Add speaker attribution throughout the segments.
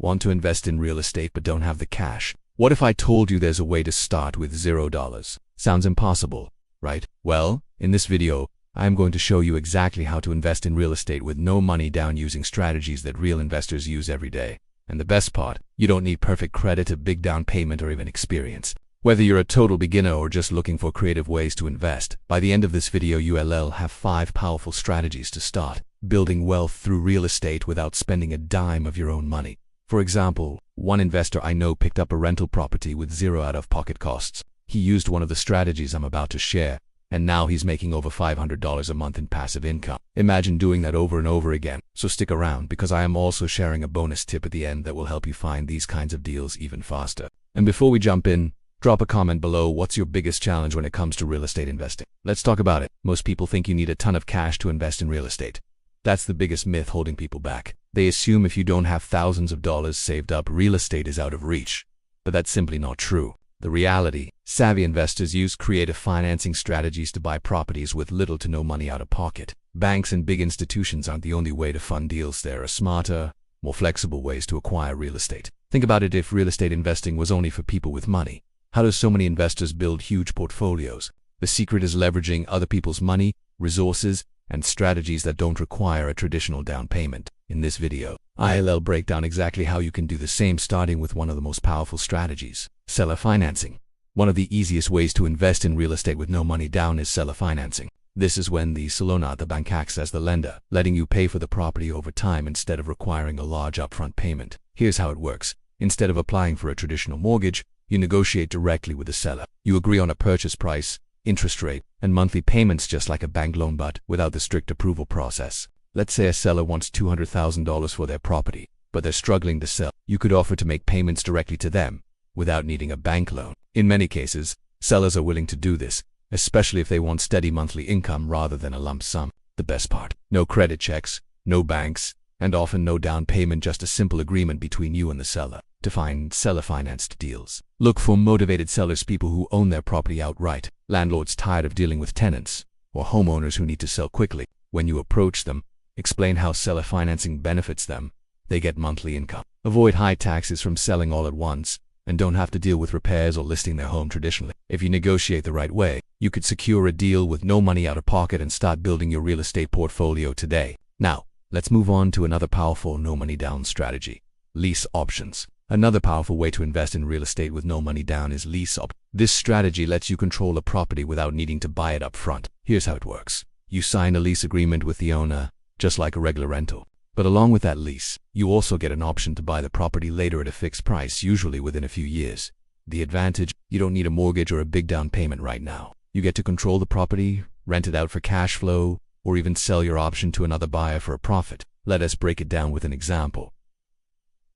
Speaker 1: Want to invest in real estate but don't have the cash? What if I told you there's a way to start with $0? Sounds impossible, right? Well, in this video, I am going to show you exactly how to invest in real estate with no money down using strategies that real investors use every day. And the best part, you don't need perfect credit, a big down payment, or even experience. Whether you're a total beginner or just looking for creative ways to invest, by the end of this video you'll have 5 powerful strategies to start building wealth through real estate without spending a dime of your own money. For example, one investor I know picked up a rental property with zero out-of-pocket costs. He used one of the strategies I'm about to share, and now he's making over $500 a month in passive income. Imagine doing that over and over again. So stick around, because I am also sharing a bonus tip at the end that will help you find these kinds of deals even faster. And before we jump in, drop a comment below. What's your biggest challenge when it comes to real estate investing? Let's talk about it. Most people think you need a ton of cash to invest in real estate. That's the biggest myth holding people back. They assume if you don't have thousands of dollars saved up, real estate is out of reach. But that's simply not true. The reality, savvy investors use creative financing strategies to buy properties with little to no money out of pocket. Banks and big institutions aren't the only way to fund deals. There are smarter, more flexible ways to acquire real estate. Think about it: if real estate investing was only for people with money, how do so many investors build huge portfolios? The secret is leveraging other people's money, resources, and strategies that don't require a traditional down payment. In this video, I'll break down exactly how you can do the same, starting with one of the most powerful strategies: seller financing. One of the easiest ways to invest in real estate with no money down is seller financing. This is when the seller, the bank, acts as the lender, letting you pay for the property over time instead of requiring a large upfront payment. Here's how it works. Instead of applying for a traditional mortgage, you negotiate directly with the seller. You agree on a purchase price, interest rate, and monthly payments just like a bank loan, but without the strict approval process. Let's say a seller wants $200,000 for their property, but they're struggling to sell. You could offer to make payments directly to them without needing a bank loan. In many cases, sellers are willing to do this, especially if they want steady monthly income rather than a lump sum. The best part: no credit checks, no banks, and often no down payment, just a simple agreement between you and the seller. To find seller-financed deals, look for motivated sellers, people who own their property outright, landlords tired of dealing with tenants, or homeowners who need to sell quickly. When you approach them, explain how seller financing benefits them. They get monthly income, avoid high taxes from selling all at once, and don't have to deal with repairs or listing their home traditionally. If you negotiate the right way, you could secure a deal with no money out of pocket and start building your real estate portfolio today. Now, let's move on to another powerful no money down strategy: lease options. Another powerful way to invest in real estate with no money down is lease options. This strategy lets you control a property without needing to buy it up front. Here's how it works. You sign a lease agreement with the owner, just like a regular rental. But along with that lease, you also get an option to buy the property later at a fixed price, usually within a few years. The advantage: you don't need a mortgage or a big down payment right now. You get to control the property, rent it out for cash flow, or even sell your option to another buyer for a profit. Let us break it down with an example.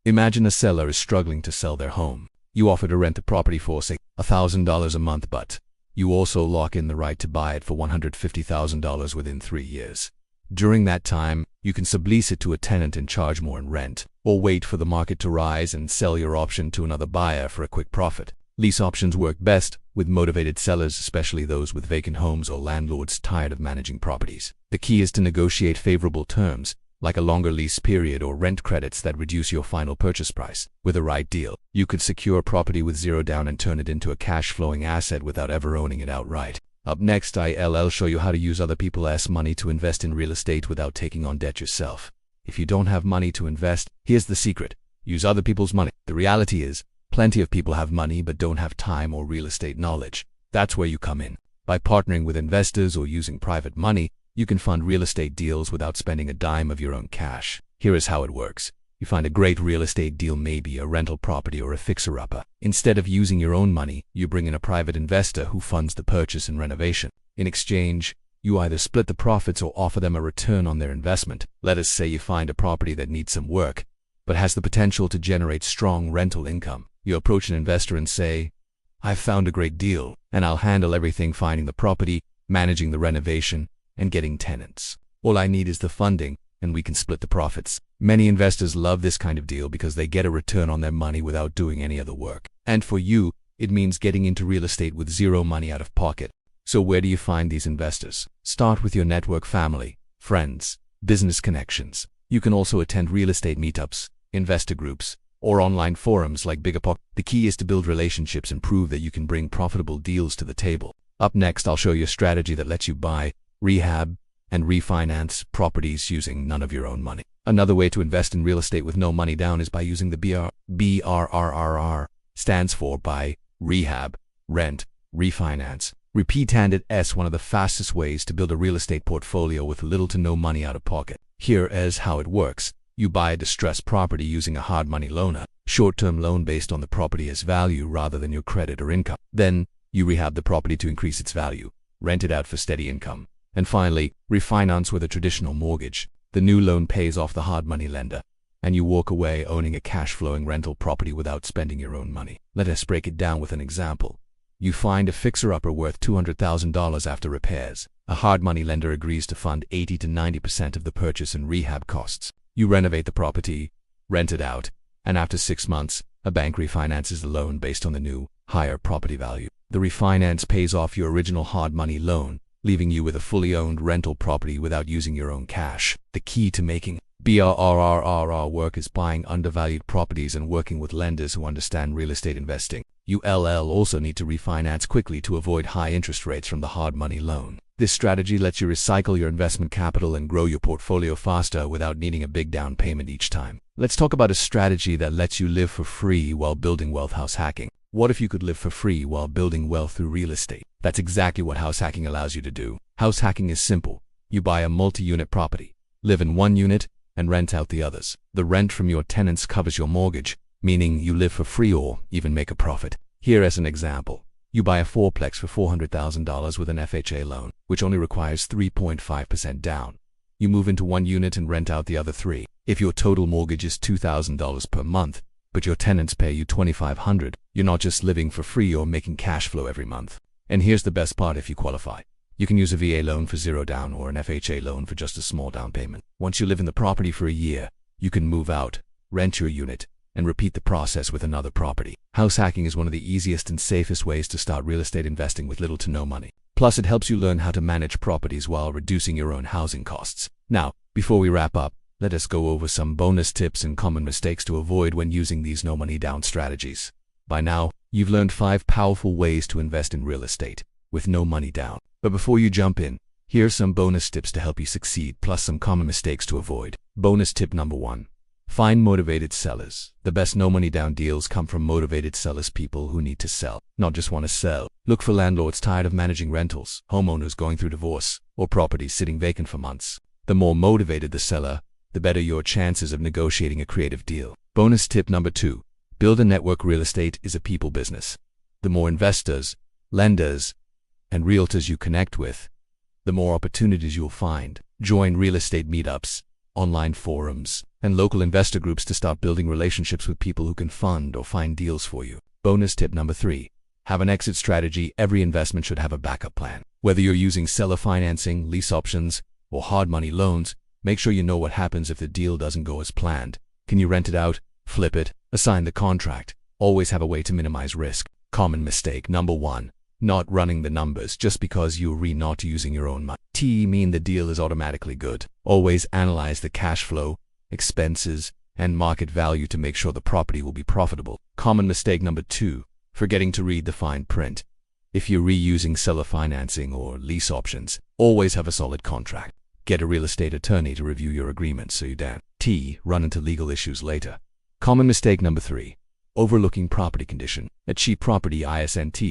Speaker 1: Imagine a seller is struggling to sell their home. You offer to rent the property for, say, $1,000 a month, but you also lock in the right to buy it for $150,000 within 3 years. During that time, you can sublease it to a tenant and charge more in rent, or wait for the market to rise and sell your option to another buyer for a quick profit. Lease options work best with motivated sellers, especially those with vacant homes or landlords tired of managing properties. The key is to negotiate favorable terms, like a longer lease period or rent credits that reduce your final purchase price. With the right deal, you could secure a property with zero down and turn it into a cash-flowing asset without ever owning it outright. Up next, I'll show you how to use other people's money to invest in real estate without taking on debt yourself. If you don't have money to invest, here's the secret: use other people's money. The reality is, plenty of people have money but don't have time or real estate knowledge. That's where you come in. By partnering with investors or using private money, you can fund real estate deals without spending a dime of your own cash. Here is how it works. You find a great real estate deal, maybe a rental property or a fixer-upper. Instead of using your own money, you bring in a private investor who funds the purchase and renovation. In exchange, you either split the profits or offer them a return on their investment. Let us say you find a property that needs some work, but has the potential to generate strong rental income. You approach an investor and say, "I've found a great deal, and I'll handle everything: finding the property, managing the renovation, and getting tenants. All I need is the funding, and we can split the profits." Many investors love this kind of deal because they get a return on their money without doing any other work. And for you, it means getting into real estate with zero money out of pocket. So where do you find these investors? Start with your network: family, friends, business connections. You can also attend real estate meetups, investor groups, or online forums like BRRRR. The key is to build relationships and prove that you can bring profitable deals to the table. Up next, I'll show you a strategy that lets you buy, rehab, and refinance properties using none of your own money. Another way to invest in real estate with no money down is by using the BRRRR, stands for buy, rehab, rent, refinance. Repeat, and it's one of the fastest ways to build a real estate portfolio with little to no money out of pocket. Here is how it works. You buy a distressed property using a hard money loan, a short-term loan based on the property's value rather than your credit or income. Then, you rehab the property to increase its value, rent it out for steady income. And finally, refinance with a traditional mortgage. The new loan pays off the hard money lender, and you walk away owning a cash-flowing rental property without spending your own money. Let us break it down with an example. You find a fixer-upper worth $200,000 after repairs. A hard money lender agrees to fund 80 to 90% of the purchase and rehab costs. You renovate the property, rent it out, and after 6 months, a bank refinances the loan based on the new, higher property value. The refinance pays off your original hard money loan, leaving you with a fully owned rental property without using your own cash. The key to making BRRRR work is buying undervalued properties and working with lenders who understand real estate investing. You also need to refinance quickly to avoid high interest rates from the hard money loan. This strategy lets you recycle your investment capital and grow your portfolio faster without needing a big down payment each time. Let's talk about a strategy that lets you live for free while building wealth: house hacking. What if you could live for free while building wealth through real estate? That's exactly what house hacking allows you to do. House hacking is simple. You buy a multi-unit property, live in one unit, and rent out the others. The rent from your tenants covers your mortgage, meaning you live for free or even make a profit. Here is an example. You buy a fourplex for $400,000 with an FHA loan, which only requires 3.5% down. You move into one unit and rent out the other three. If your total mortgage is $2,000 per month, but your tenants pay you $2,500, you're not just living for free, you're making cash flow every month. And here's the best part: if you qualify, you can use a VA loan for zero down or an FHA loan for just a small down payment. Once you live in the property for a year, you can move out, rent your unit, and repeat the process with another property. House hacking is one of the easiest and safest ways to start real estate investing with little to no money. Plus, it helps you learn how to manage properties while reducing your own housing costs. Now, before we wrap up, let us go over some bonus tips and common mistakes to avoid when using these no money down strategies. By now, you've learned 5 powerful ways to invest in real estate with no money down. But before you jump in, here are some bonus tips to help you succeed, plus some common mistakes to avoid. Bonus tip number 1. Find motivated sellers. The best no money down deals come from motivated sellers, people who need to sell, not just want to sell. Look for landlords tired of managing rentals, homeowners going through divorce, or properties sitting vacant for months. The more motivated the seller, the better your chances of negotiating a creative deal. Bonus tip number 2. Build a network. Real estate is a people business. The more investors, lenders, and realtors you connect with, the more opportunities you'll find. Join real estate meetups, online forums, and local investor groups to start building relationships with people who can fund or find deals for you. Bonus tip number 3. Have an exit strategy. Every investment should have a backup plan. Whether you're using seller financing, lease options, or hard money loans, make sure you know what happens if the deal doesn't go as planned. Can you rent it out, flip it, assign the contract? Always have a way to minimize risk. Common mistake number 1. Not running the numbers. Just because you're not using your own money mean the deal is automatically good. Always analyze the cash flow, expenses, and market value to make sure the property will be profitable. Common mistake number 2. Forgetting to read the fine print. If you're reusing seller financing or lease options, always have a solid contract. Get a real estate attorney to review your agreement so you don't run into legal issues later. Common mistake number 3. Overlooking property condition. A cheap property isn't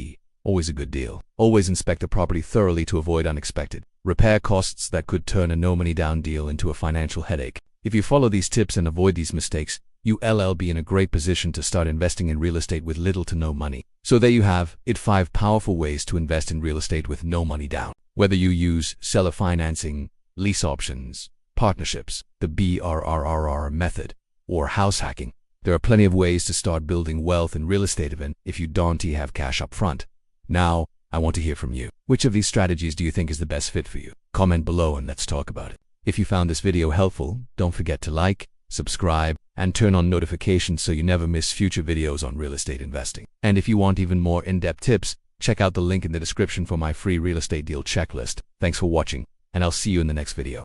Speaker 1: always a good deal. Always inspect a property thoroughly to avoid unexpected repair costs that could turn a no money down deal into a financial headache. If you follow these tips and avoid these mistakes, you'll be in a great position to start investing in real estate with little to no money. So there you have it: 5 powerful ways to invest in real estate with no money down. Whether you use seller financing, lease options, partnerships, the BRRRR method, or house hacking, there are plenty of ways to start building wealth in real estate even if you don't have cash up front. Now, I want to hear from you. Which of these strategies do you think is the best fit for you? Comment below and let's talk about it. If you found this video helpful, don't forget to like, subscribe, and turn on notifications so you never miss future videos on real estate investing. And if you want even more in-depth tips, check out the link in the description for my free real estate deal checklist. Thanks for watching, and I'll see you in the next video.